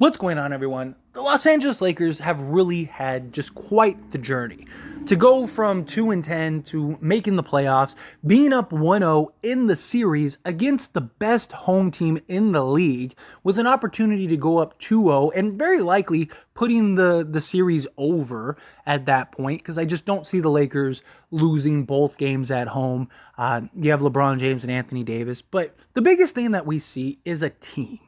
What's going on, everyone? The Los Angeles Lakers have really had just quite the journey. To go from 2-10 to making the playoffs, being up 1-0 in the series against the best home team in the league, with an opportunity to go up 2-0 and very likely putting the series over at that point, because I just don't see the Lakers losing both games at home. You have LeBron James and Anthony Davis, but the biggest thing that we see is a team.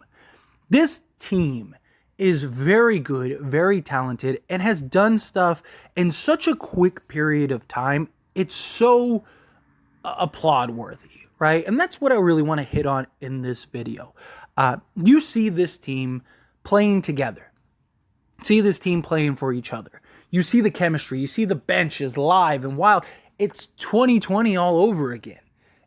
This team is very good, very talented, and has done stuff in such a quick period of time. It's so applaud worthy, right? And that's what I really want to hit on in this video. You see this team playing together. See this team playing for each other. You see the chemistry. You see the bench is live and wild. It's 2020 all over again.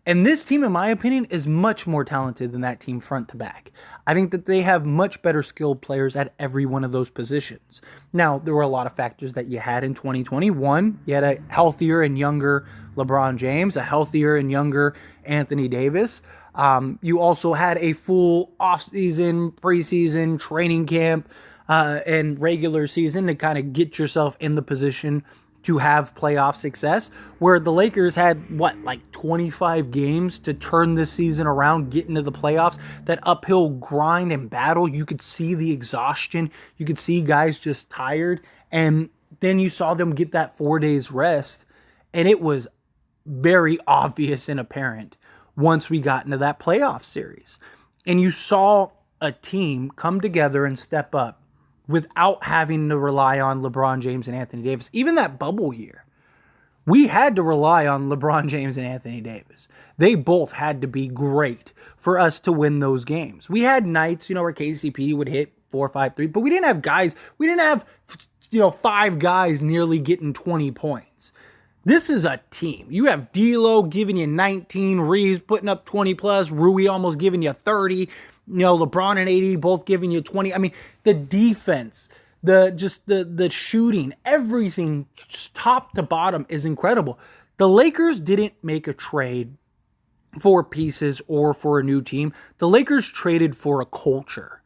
And this team, in my opinion, is much more talented than that team front to back. I think that they have much better skilled players at every one of those positions. Now, there were a lot of factors that you had in 2021. You had a healthier and younger LeBron James, a healthier and younger Anthony Davis. You also had a full offseason, preseason, training camp, and regular season to kind of get yourself in the position to have playoff success, where the Lakers had, like 25 games to turn this season around, get into the playoffs. That uphill grind and battle, you could see the exhaustion. You could see guys just tired. And then you saw them get that 4 days rest. And it was very obvious and apparent once we got into that playoff series. And you saw a team come together and step up without having to rely on LeBron James and Anthony Davis. Even that bubble year, we had to rely on LeBron James and Anthony Davis. They both had to be great for us to win those games. We had nights, where KCP would hit 4, 5, 3, but we didn't have guys. We didn't have, 5 guys nearly getting 20 points. This is a team. You have D'Lo giving you 19, Reeves putting up 20 plus, Rui almost giving you 30. LeBron and AD both giving you 20. I mean, the defense, the shooting, everything top to bottom is incredible. The Lakers didn't make a trade for pieces or for a new team. The Lakers traded for a culture.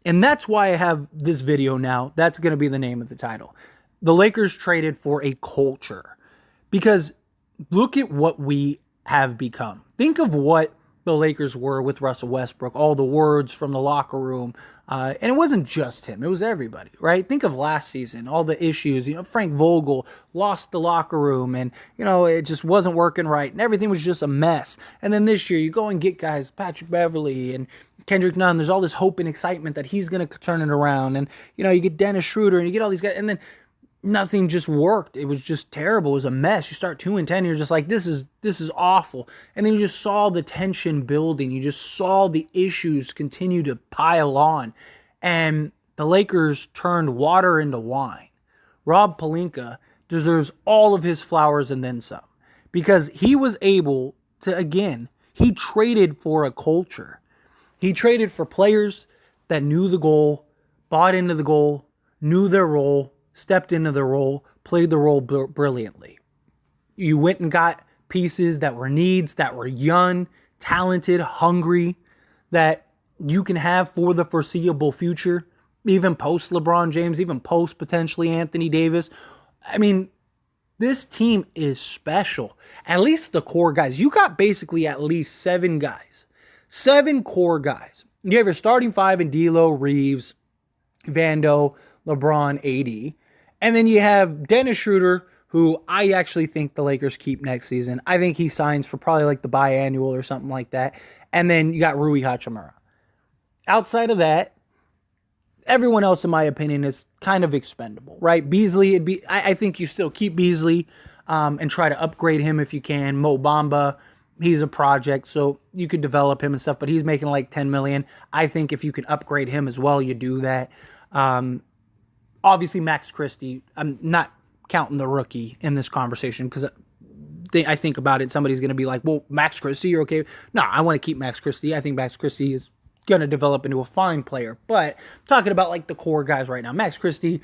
And that's why I have this video now. That's going to be the name of the title. The Lakers traded for a culture. Because look at what we have become. Think of what the Lakers were with Russell Westbrook, all the words from the locker room. And it wasn't just him. It was everybody, right? Think of last season, all the issues. Frank Vogel lost the locker room and, it just wasn't working right. And everything was just a mess. And then this year, you go and get guys, Patrick Beverley and Kendrick Nunn. There's all this hope and excitement that he's going to turn it around. And, you get Dennis Schroeder and you get all these guys. And then nothing just worked. It was just terrible. It was a mess. You start 2-10, you're just like, this is awful. And then you just saw the tension building. You just saw the issues continue to pile on. And the Lakers turned water into wine. Rob Pelinka deserves all of his flowers and then some. Because he was able to, again, he traded for a culture. He traded for players that knew the goal, bought into the goal, knew their role, stepped into the role, played the role brilliantly. You went and got pieces that were needs, that were young, talented, hungry, that you can have for the foreseeable future, even post LeBron James, even post potentially Anthony Davis. I mean, this team is special. At least the core guys. You got basically at least 7 guys. 7 core guys. You have your starting 5 in D'Lo, Reeves, Vando, LeBron, AD. And then you have Dennis Schroeder, who I actually think the Lakers keep next season. I think he signs for probably like the biannual or something like that. And then you got Rui Hachimura. Outside of that, everyone else, in my opinion, is kind of expendable, right? Beasley, I think you still keep Beasley and try to upgrade him if you can. Mo Bamba, he's a project, so you could develop him and stuff, but he's making like $10 million. I think if you can upgrade him as well, you do that. Obviously, Max Christie, I'm not counting the rookie in this conversation because I think about it, somebody's going to be like, well, Max Christie, you're okay. No, I want to keep Max Christie. I think Max Christie is going to develop into a fine player. But I'm talking about like the core guys right now. Max Christie,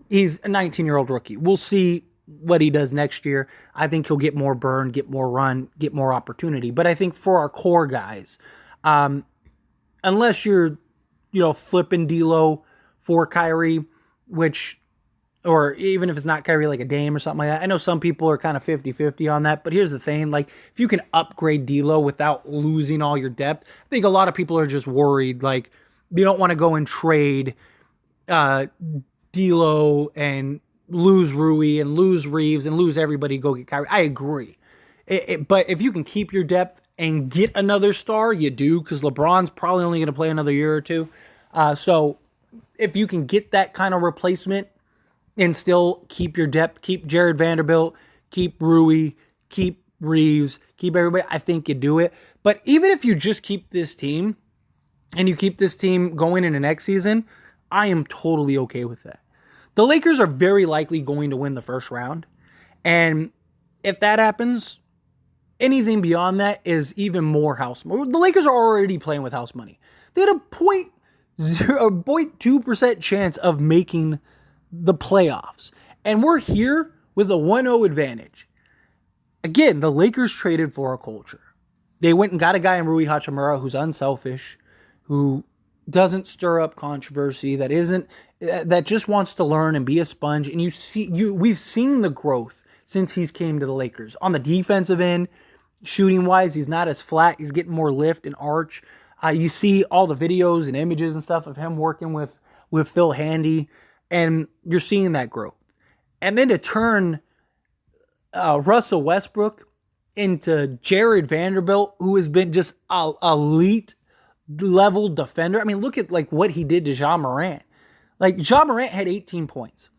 he's a 19-year-old rookie. We'll see what he does next year. I think he'll get more burn, get more run, get more opportunity. But I think for our core guys, unless you're, flipping D'Lo for Kyrie, which, or even if it's not Kyrie, like a Dame or something like that. I know some people are kind of 50-50 on that, but here's the thing. Like, if you can upgrade D'Lo without losing all your depth, I think a lot of people are just worried. Like, you don't want to go and trade D'Lo and lose Rui and lose Reeves and lose everybody, go get Kyrie. I agree. But if you can keep your depth and get another star, you do, because LeBron's probably only going to play another year or two. So if you can get that kind of replacement and still keep your depth, keep Jared Vanderbilt, keep Rui, keep Reeves, keep everybody, I think you do it. But even if you just keep this team and you keep this team going into next season, I am totally okay with that. The Lakers are very likely going to win the first round. And if that happens, anything beyond that is even more house money. The Lakers are already playing with house money. They had a 0.2% chance of making the playoffs. And we're here with a 1-0 advantage. Again, the Lakers traded for a culture. They went and got a guy in Rui Hachimura who's unselfish, who doesn't stir up controversy, that just wants to learn and be a sponge. And we've seen the growth since he's came to the Lakers. On the defensive end, shooting wise, he's not as flat. He's getting more lift and arch. You see all the videos and images and stuff of him working with Phil Handy, and you're seeing that growth. And then to turn Russell Westbrook into Jared Vanderbilt, who has been just an elite level defender. I mean, look at like what he did to Ja Morant. Like, Ja Morant had 18 points,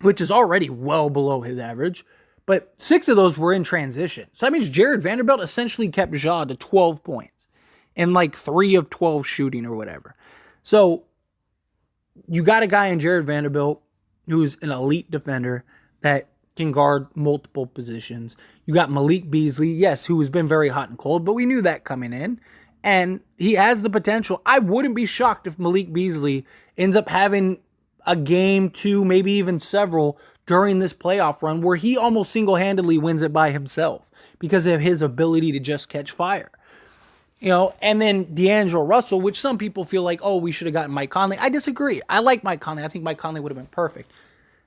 which is already well below his average, but 6 of those were in transition. So that means Jared Vanderbilt essentially kept Ja to 12 points and like 3 of 12 shooting or whatever. So you got a guy in Jared Vanderbilt who's an elite defender that can guard multiple positions. You got Malik Beasley, yes, who has been very hot and cold, but we knew that coming in. And he has the potential. I wouldn't be shocked if Malik Beasley ends up having a game, 2, maybe even several during this playoff run where he almost single-handedly wins it by himself because of his ability to just catch fire. And then D'Angelo Russell, which some people feel like, oh, we should have gotten Mike Conley. I disagree. I like Mike Conley. I think Mike Conley would have been perfect.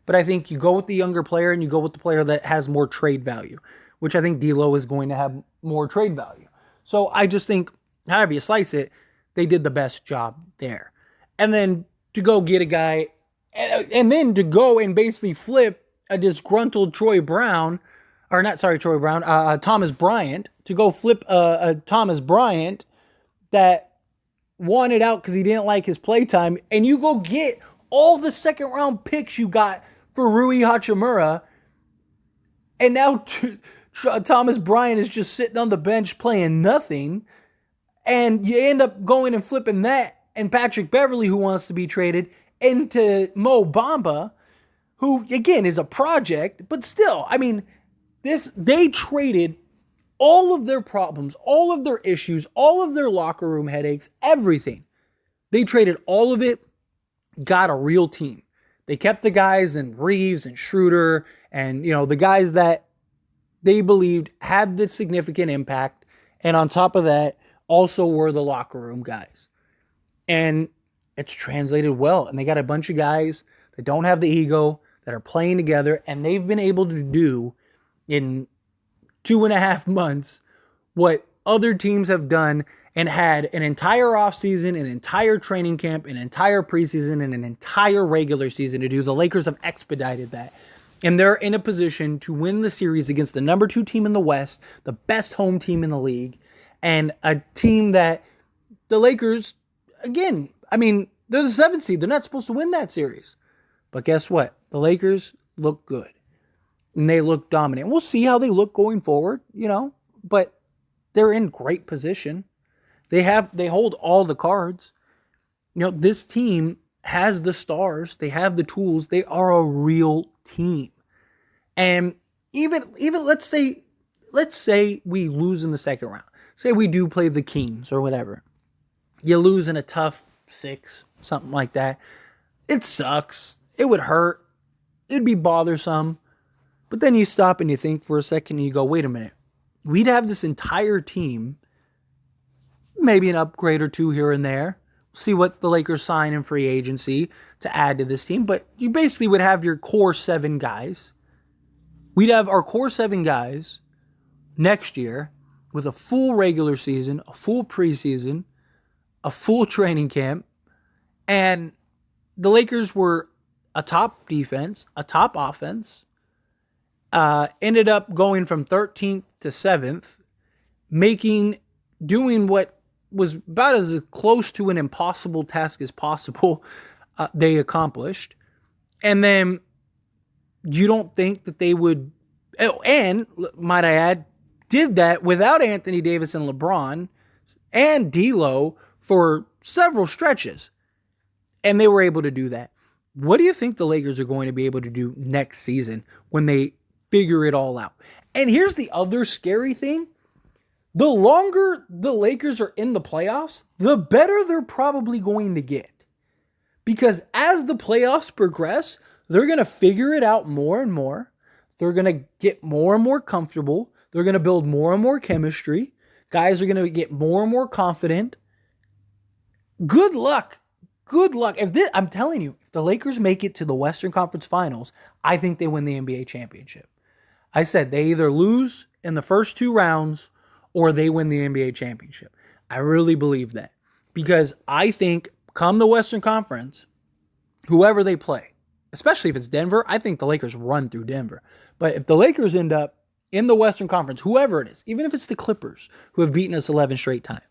But I think you go with the younger player and you go with the player that has more trade value, which I think D'Lo is going to have more trade value. So I just think, however you slice it, they did the best job there. And then to go get a guy, and then to go and basically flip a disgruntled Thomas Bryant, to go flip a Thomas Bryant that wanted out because he didn't like his playtime, and you go get all the second round picks you got for Rui Hachimura, and now Thomas Bryant is just sitting on the bench playing nothing. And you end up going and flipping that and Patrick Beverley, who wants to be traded, into Mo Bamba, who, again, is a project. But still, I mean, they traded all of their problems, all of their issues, all of their locker room headaches, everything. They traded all of it, got a real team. They kept the guys in Reeves and Schroeder and, the guys that they believed had the significant impact. And on top of that, also were the locker room guys. And it's translated well. And they got a bunch of guys that don't have the ego, that are playing together, and they've been able to do in 2.5 months what other teams have done and had an entire offseason, an entire training camp, an entire preseason, and an entire regular season to do. The Lakers have expedited that. And they're in a position to win the series against the number 2 team in the West, the best home team in the league, and a team that the Lakers, again, I mean, they're the 7th seed. They're not supposed to win that series. But guess what? The Lakers look good. And they look dominant. We'll see how they look going forward, but they're in great position. They hold all the cards. This team has the stars. They have the tools. They are a real team. And even let's say we lose in the second round. Say we do play the Kings or whatever. You lose in a tough 6, something like that. It sucks. It would hurt. It'd be bothersome. But then you stop and you think for a second and you go, wait a minute. We'd have this entire team, maybe an upgrade or 2 here and there, see what the Lakers sign in free agency to add to this team. But you basically would have your core 7 guys. We'd have our core 7 guys next year with a full regular season, a full preseason, a full training camp, and the Lakers were a top defense, a top offense, ended up going from 13th to 7th, doing what was about as close to an impossible task as possible, they accomplished. And then you don't think that they would, and might I add, did that without Anthony Davis and LeBron and D'Lo for several stretches. And they were able to do that. What do you think the Lakers are going to be able to do next season when they figure it all out? And here's the other scary thing. The longer the Lakers are in the playoffs, the better they're probably going to get. Because as the playoffs progress, they're going to figure it out more and more. They're going to get more and more comfortable. They're going to build more and more chemistry. Guys are going to get more and more confident. Good luck. Good luck. I'm telling you, if the Lakers make it to the Western Conference Finals, I think they win the NBA championship. I said they either lose in the first 2 rounds or they win the NBA championship. I really believe that. Because I think come the Western Conference, whoever they play, especially if it's Denver, I think the Lakers run through Denver. But if the Lakers end up in the Western Conference, whoever it is, even if it's the Clippers who have beaten us 11 straight times,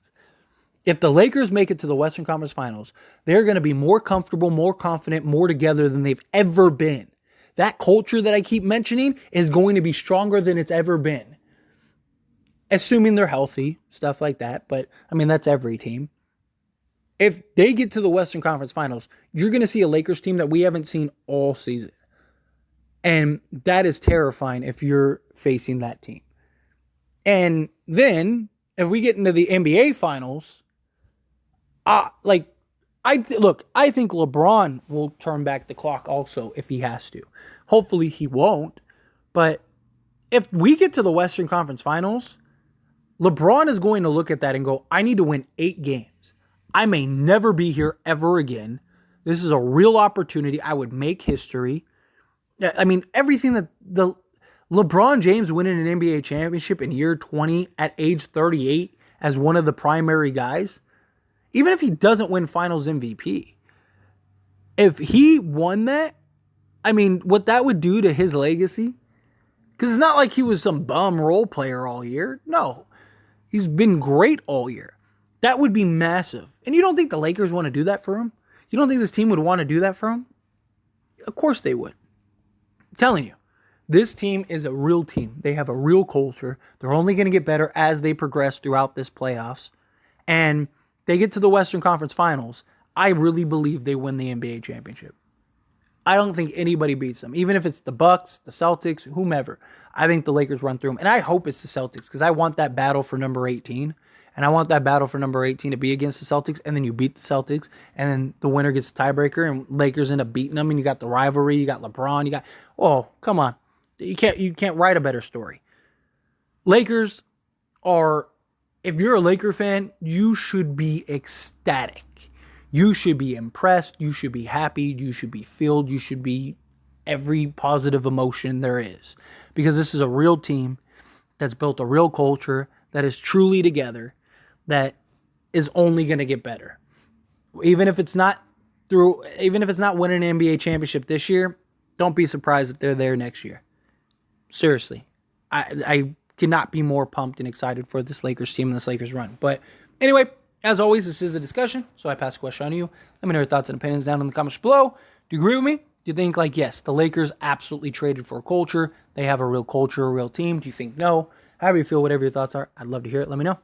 if the Lakers make it to the Western Conference Finals, they're going to be more comfortable, more confident, more together than they've ever been. That culture that I keep mentioning is going to be stronger than it's ever been. Assuming they're healthy, stuff like that. But, I mean, that's every team. If they get to the Western Conference Finals, you're going to see a Lakers team that we haven't seen all season. And that is terrifying if you're facing that team. And then, if we get into the NBA Finals, I think LeBron will turn back the clock also if he has to. Hopefully he won't. But if we get to the Western Conference Finals, LeBron is going to look at that and go, I need to win 8 games. I may never be here ever again. This is a real opportunity. I would make history. I mean, everything that the LeBron James winning an NBA championship in year 20 at age 38 as one of the primary guys, even if he doesn't win finals MVP, if he won that, I mean, what that would do to his legacy, because it's not like he was some bum role player all year. No, he's been great all year. That would be massive. And you don't think the Lakers want to do that for him? You don't think this team would want to do that for him? Of course they would. I'm telling you, this team is a real team. They have a real culture. They're only going to get better as they progress throughout this playoffs. And they get to the Western Conference Finals. I really believe they win the NBA championship. I don't think anybody beats them. Even if it's the Bucks, the Celtics, whomever. I think the Lakers run through them. And I hope it's the Celtics because I want that battle for number 18. And I want that battle for number 18 to be against the Celtics. And then you beat the Celtics. And then the winner gets the tiebreaker. And Lakers end up beating them. And you got the rivalry. You got LeBron. You got... Oh, come on. You can't write a better story. Lakers are... If you're a Laker fan, you should be ecstatic. You should be impressed. You should be happy. You should be filled. You should be every positive emotion there is. Because this is a real team that's built a real culture that is truly together, that is only going to get better. Even if it's not winning an NBA championship this year, don't be surprised that they're there next year. Seriously. I cannot be more pumped and excited for this Lakers team and this Lakers run. But anyway, as always, this is a discussion, so I pass the question on to you. Let me know your thoughts and opinions down in the comments below. Do you agree with me? Do you think, yes, the Lakers absolutely traded for a culture? They have a real culture, a real team? Do you think no? However you feel, whatever your thoughts are, I'd love to hear it. Let me know.